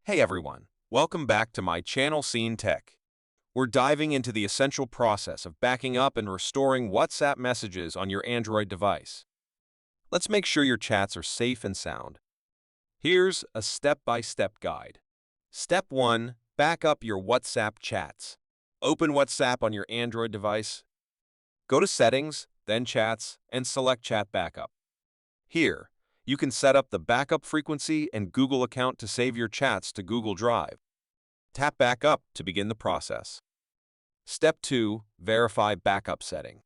Hey everyone, welcome back to my channel Scene Tech. We're diving into the essential process of backing up and restoring WhatsApp messages on your Android device. Let's make sure your chats are safe and sound. Here's a step-by-step guide. Step 1. Back up your WhatsApp chats. Open WhatsApp on your Android device. Go to Settings, then Chats, and select Chat Backup. Here, you can set up the backup frequency and Google account to save your chats to Google Drive. Tap Backup to begin the process. Step 2. Verify backup setting.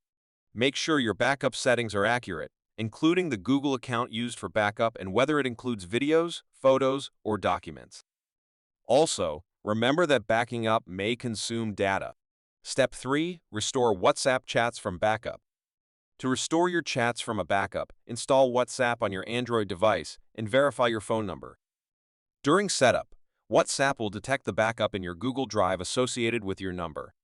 Make sure your backup settings are accurate, including the Google account used for backup and whether it includes videos, photos, or documents. Also, remember that backing up may consume data. Step 3. Restore WhatsApp chats from backup. To restore your chats from a backup, install WhatsApp on your Android device and verify your phone number. During setup, WhatsApp will detect the backup in your Google Drive associated with your number.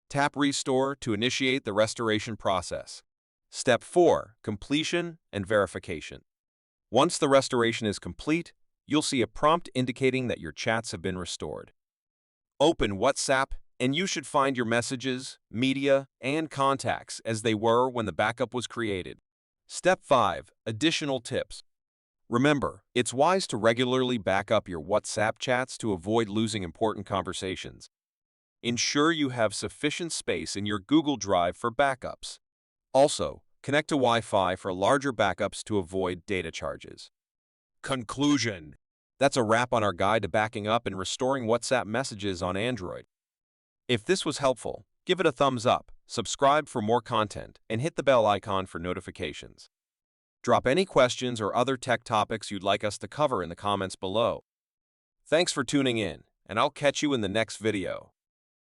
Tap Restore to initiate the restoration process. Step 4. Completion and verification. Once the restoration is complete, you'll see a prompt indicating that your chats have been restored. Open WhatsApp, and you should find your messages, media, and contacts as they were when the backup was created. Step 5. Additional tips. Remember, it's wise to regularly back up your WhatsApp chats to avoid losing important conversations. Ensure you have sufficient space in your Google Drive for backups. Also, connect to Wi-Fi for larger backups to avoid data charges. Conclusion. That's a wrap on our guide to backing up and restoring WhatsApp messages on Android. If this was helpful, give it a thumbs up, subscribe for more content, and hit the bell icon for notifications. Drop any questions or other tech topics you'd like us to cover in the comments below. Thanks for tuning in, and I'll catch you in the next video.